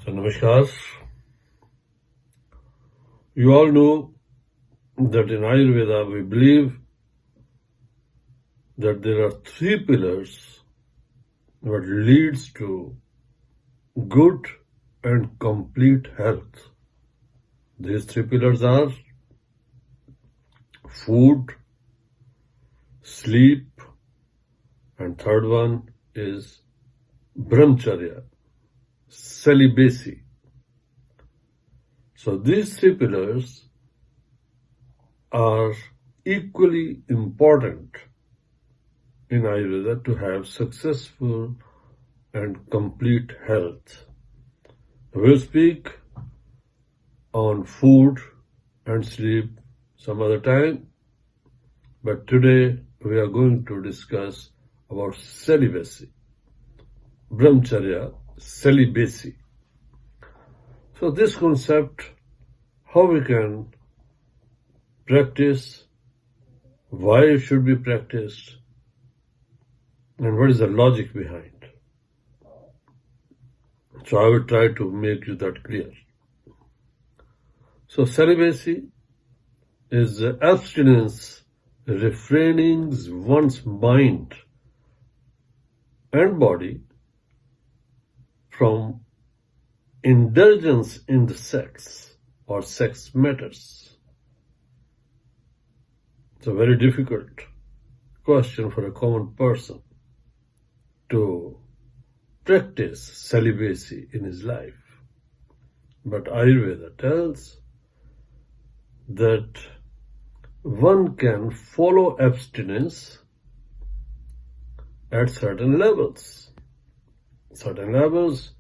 So, Namaskar. You all know that in Ayurveda we believe that there are three pillars that leads to good and complete health. These three pillars are food, sleep, and third one is Brahmacharya, celibacy. So these three pillars are equally important in Ayurveda to have successful and complete health. We'll speak on food and sleep some other time, but today we are going to discuss about celibacy, Brahmacharya, celibacy. So this concept, how we can practice, why it should be practiced, and what is the logic behind. So I will try to make you that clear. So celibacy is abstinence, refraining one's mind and body from indulgence in the sex or sex matters. It's a very difficult question for a common person to practice celibacy in his life. But Ayurveda tells that one can follow abstinence at certain levels. Certain levels,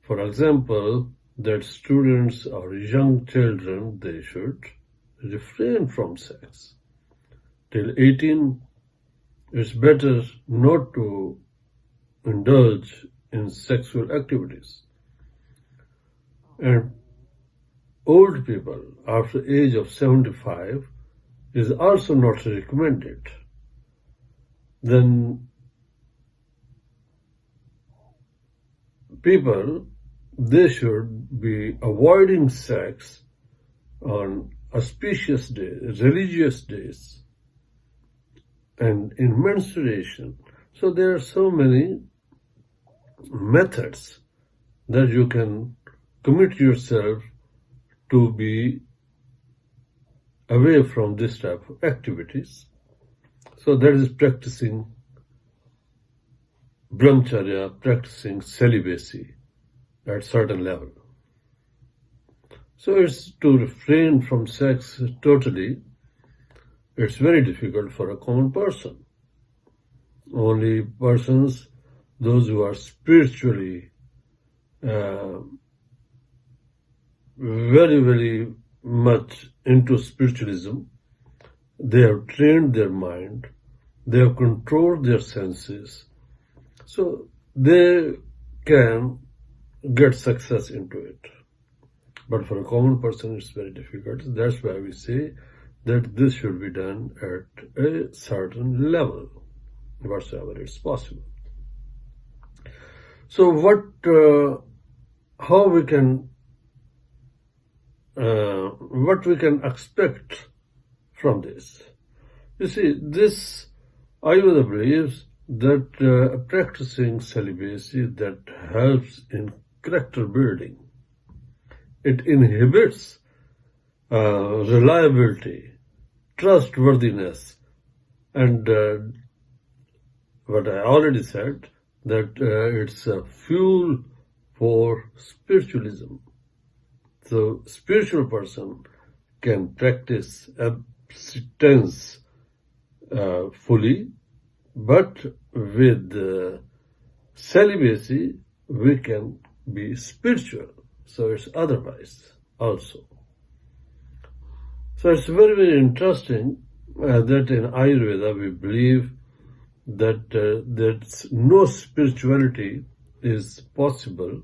for example, that students or young children, they should refrain from sex. Till 18, it's better not to indulge in sexual activities. And old people after age of 75 is also not recommended. Then people, they should be avoiding sex on auspicious days, religious days, and in menstruation. So there are so many methods that you can commit yourself to be away from this type of activities. So that is practicing Brahmacharya, practicing celibacy at certain level. So it's to refrain from sex totally. It's very difficult for a common person. Only persons, those who are spiritually very much into spiritualism, they have trained their mind, they have controlled their senses, so they can get success into it. But for a common person, it's very difficult. That's why we say that this should be done at a certain level, whatsoever it's possible. So what we can expect from this? You see, this Ayurveda believes that practicing celibacy that helps in character building. It inhibits reliability, trustworthiness, and what I already said, that it's a fuel for spiritualism. So spiritual person can practice abstinence fully, but with celibacy we can be spiritual. So it's otherwise also. So it's very interesting that in Ayurveda we believe that no spirituality is possible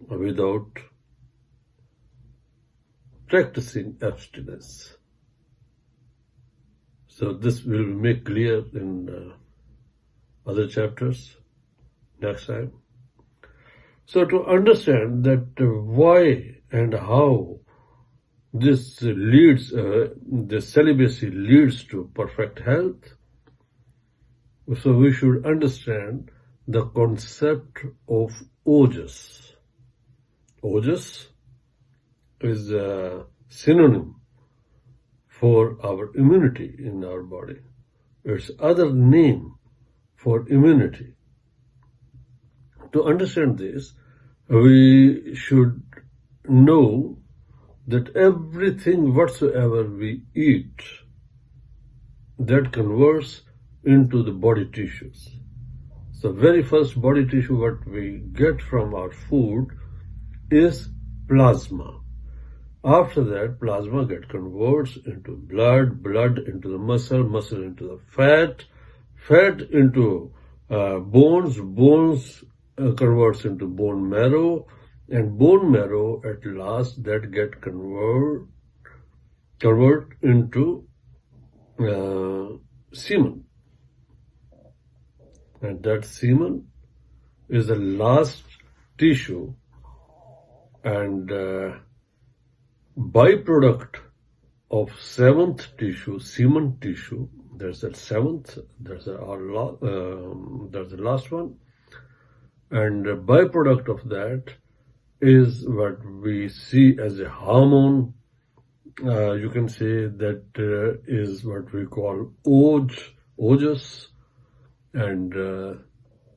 without practicing abstinence. So this will make clear in other chapters next time. So to understand that why and how this leads, the celibacy leads to perfect health, so we should understand the concept of ojas. Ojas is a synonym for our immunity in our body. It's other name for immunity. To understand this, we should know that everything whatsoever we eat, that converts into the body tissues. So very first body tissue what we get from our food is plasma. After that, plasma converts into blood, blood into the muscle, muscle into the fat, fat into bones, bones converts into bone marrow, and bone marrow at last that get convert into semen. And that semen is the last tissue and byproduct of seventh tissue, semen tissue. There's that seventh, there's the last one. And a byproduct of that is what we see as a hormone. You can say that is what we call ojas, and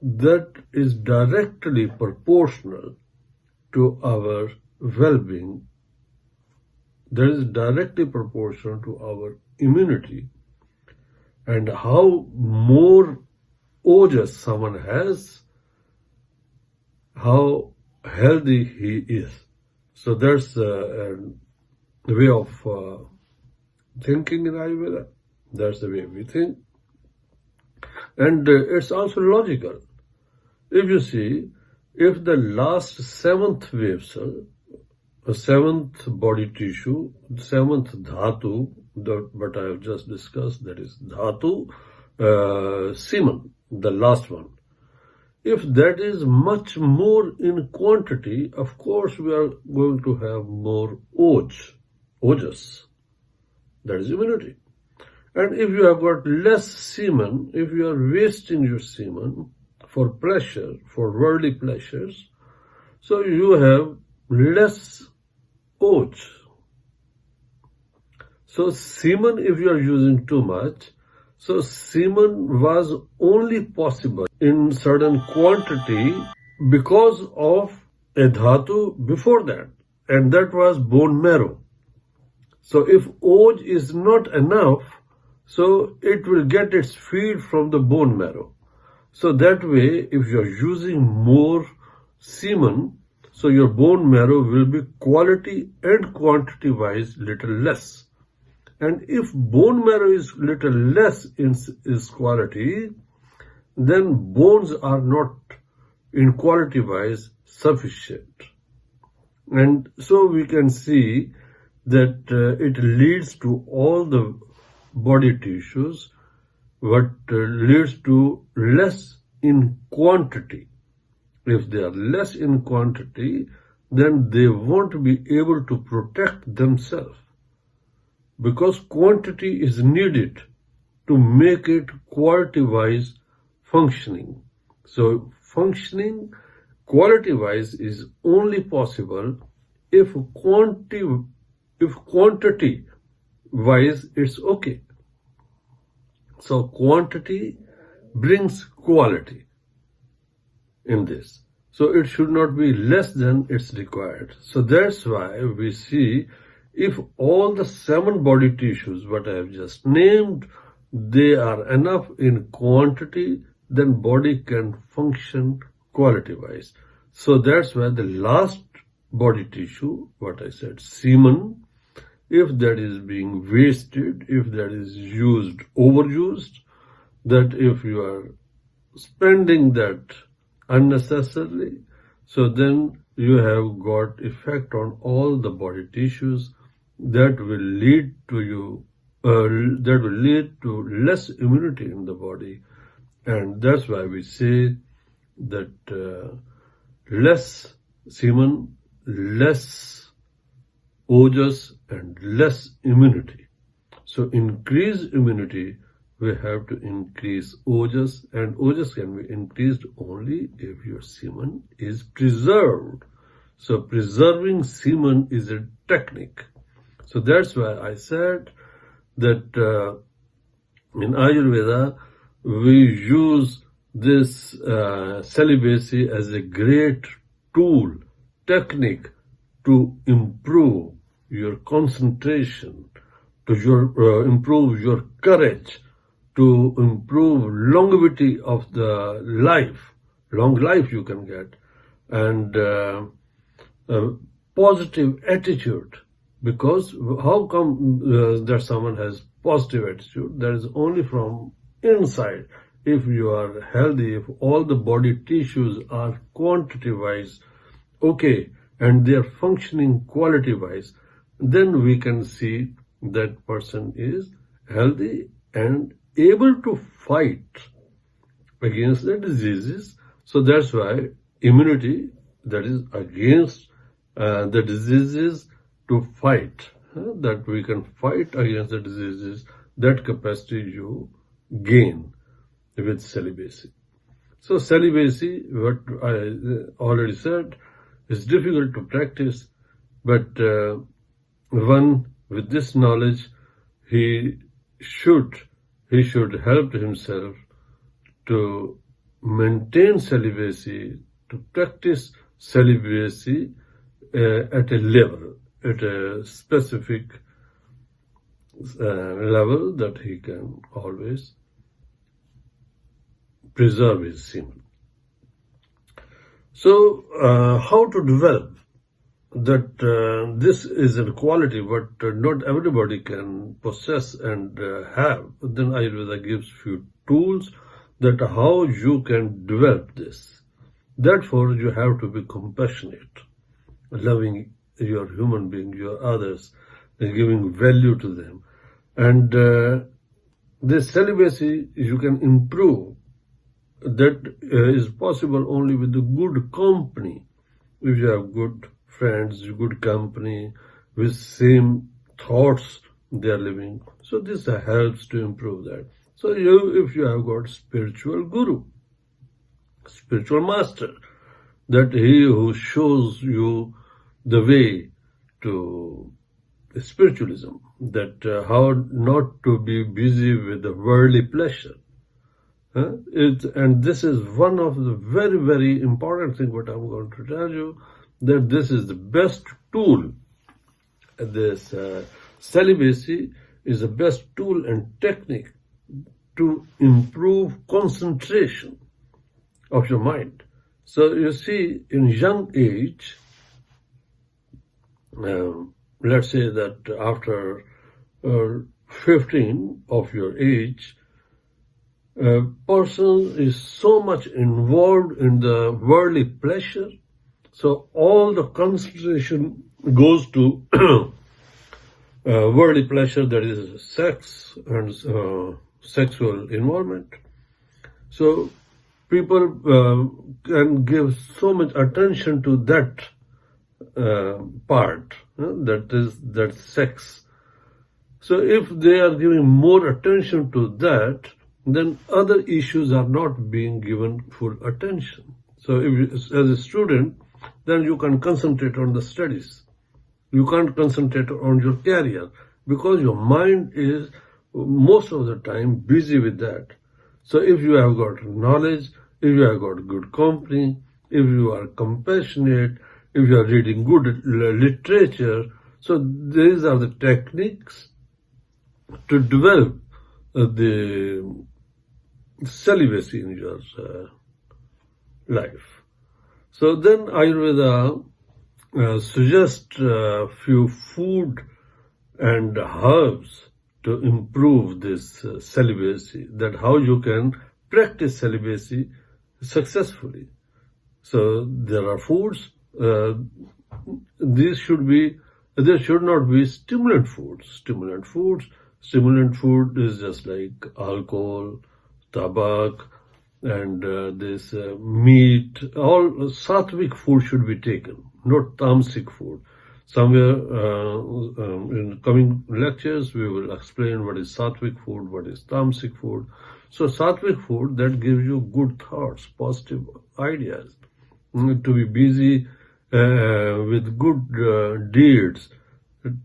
that is directly proportional to our well-being. That is directly proportional to our immunity. And how more ojas someone has, how healthy he is. So that's a way of thinking in Ayurveda. That's the way we think. And it's also logical. If you see, if the last seventh wave cell, the seventh body tissue, seventh dhatu, what I have just discussed, that is dhatu, semen, the last one. If that is much more in quantity, of course we are going to have more ojas. That is immunity. And if you have got less semen, if you are wasting your semen for pleasure, for worldly pleasures, so you have less oj. So semen, if you are using too much, so semen was only possible in certain quantity because of a dhatu before that, and that was bone marrow. So if oj is not enough, so it will get its feed from the bone marrow. So that way, if you are using more semen, so your bone marrow will be quality and quantity wise little less. And if bone marrow is little less in its quality, then bones are not in quality wise sufficient. And so we can see that it leads to all the body tissues, what leads to less in quantity. If they are less in quantity, then they won't be able to protect themselves, because quantity is needed to make it quality-wise functioning. So functioning quality-wise is only possible if quantity-wise it's okay. So quantity brings quality in this. So it should not be less than it's required. So that's why we see if all the 7 body tissues, what I have just named, they are enough in quantity, then body can function quality-wise. So that's why the last body tissue, what I said, semen, if that is being wasted, if that is overused, that if you are spending that unnecessarily, so then you have got effect on all the body tissues that will lead to less immunity in the body. And that's why we say that less semen, less ojas, and less immunity. So increase immunity, we have to increase ojas, and ojas can be increased only if your semen is preserved. So preserving semen is a technique. So that's why I said that in Ayurveda, we use this celibacy as a great tool, technique to improve your concentration, to improve your courage, to improve longevity of the life, long life you can get, and positive attitude. Because how come that someone has positive attitude? That is only from inside. If you are healthy, if all the body tissues are quantity-wise okay, and they are functioning quality-wise, then we can see that person is healthy and able to fight against the diseases. So that's why immunity, that is against the diseases, to fight, that we can fight against the diseases, that capacity you gain with celibacy. So celibacy, what I already said, is difficult to practice, but one with this knowledge, he should help himself to maintain celibacy, to practice celibacy at a level, at a specific level, that he can always preserve his semen. So how to develop that? This is a quality what not everybody can possess and have. Then Ayurveda gives few tools that how you can develop this. Therefore, you have to be compassionate, loving your human being, your others, and giving value to them. And this celibacy you can improve. That is possible only with the good company. If you have good friends, good company, with same thoughts they are living. So this helps to improve that. So if you have got spiritual guru, spiritual master, that he who shows you the way to spiritualism, that how not to be busy with the worldly pleasure. And this is one of the very, very important things what I'm going to tell you, that this is the best tool. This celibacy is the best tool and technique to improve concentration of your mind. So you see, in young age, let's say that after 15 of your age, a person is so much involved in the worldly pleasure, so all the concentration goes to worldly pleasure, that is sex and sexual involvement. So people can give so much attention to that part, that sex. So if they are giving more attention to that, then other issues are not being given full attention. So if, as a student, then you can concentrate on the studies. You can't concentrate on your career because your mind is most of the time busy with that. So if you have got knowledge, if you have got good company, if you are compassionate, if you are reading good literature, so these are the techniques to develop the celibacy in your life. So then Ayurveda suggests a few food and herbs to improve this celibacy, that how you can practice celibacy successfully. So there are foods, there should not be stimulant foods. Stimulant food is just like alcohol, tobacco, and this meat, all sattvic food should be taken, not tamasic food. Somewhere in coming lectures, we will explain what is sattvic food, what is tamasic food. So sattvic food, that gives you good thoughts, positive ideas, to be busy with good deeds,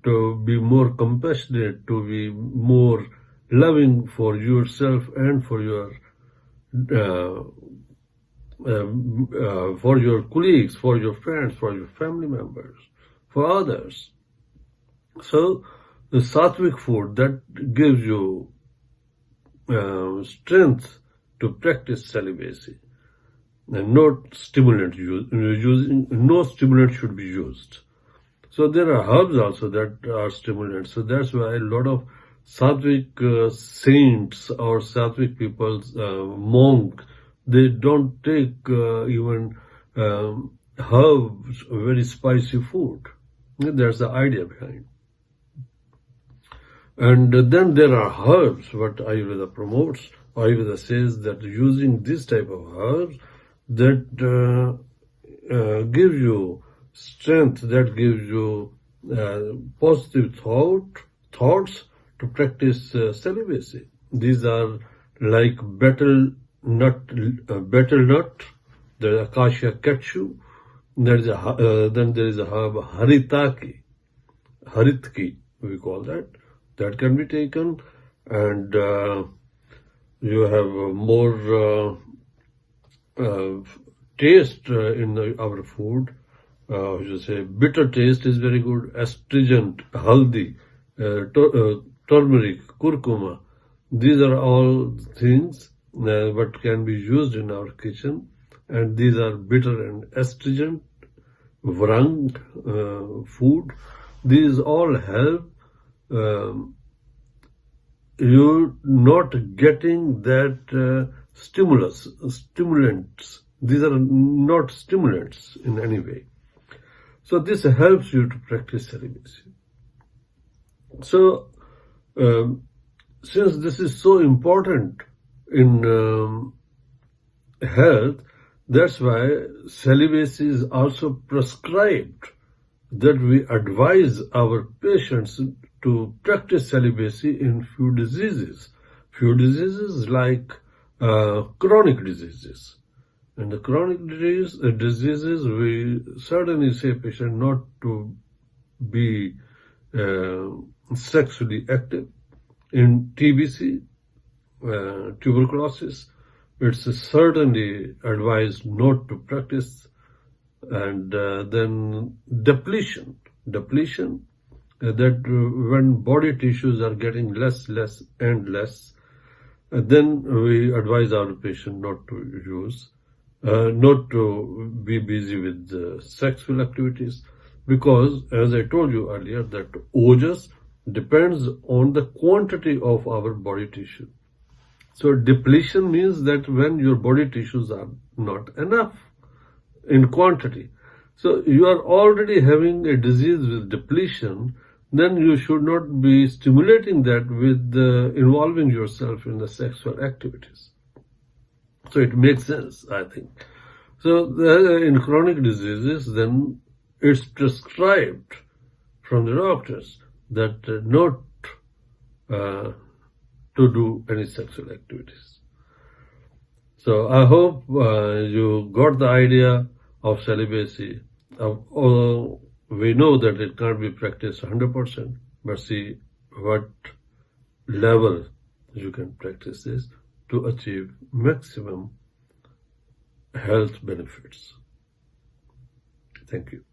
to be more compassionate, to be more loving for yourself and for your colleagues, for your friends, for your family members, for others. So the sattvic food, that gives you strength to practice celibacy, and not stimulant using. No stimulant should be used. So there are herbs also that are stimulants. So that's why a lot of sattvic saints or sattvic people, monks, they don't take even herbs, very spicy food. That's the idea behind. And then there are herbs, what Ayurveda promotes. Ayurveda says that using this type of herbs, that give you strength, that gives you positive thoughts to practice celibacy. These are like betel nut, there is acacia ketchu, then there is a herb haritki, we call that. That can be taken, and you have more taste in our food. You say bitter taste is very good. Astringent, haldi, turmeric, curcuma. These are all things what can be used in our kitchen, and these are bitter and astringent, vrang food. These all help you not getting that stimulants. These are not stimulants in any way. So this helps you to practice celibacy. So since this is so important in health, that's why celibacy is also prescribed, that we advise our patients to practice celibacy in few diseases. Few diseases like chronic diseases. And the chronic diseases, we certainly say patient not to be sexually active. In TBC, tuberculosis, it's certainly advised not to practice. And then depletion, that when body tissues are getting less and less, then we advise our patient not to use, not to be busy with sexual activities, because as I told you earlier, that ojas depends on the quantity of our body tissue. So depletion means that when your body tissues are not enough in quantity. So you are already having a disease with depletion, then you should not be stimulating that with involving yourself in the sexual activities. So it makes sense, I think. So in chronic diseases, then it's prescribed from the doctors that not to do any sexual activities. So I hope you got the idea of celibacy. Although we know that it can't be practiced 100%, but see what level you can practice this to achieve maximum health benefits. Thank you.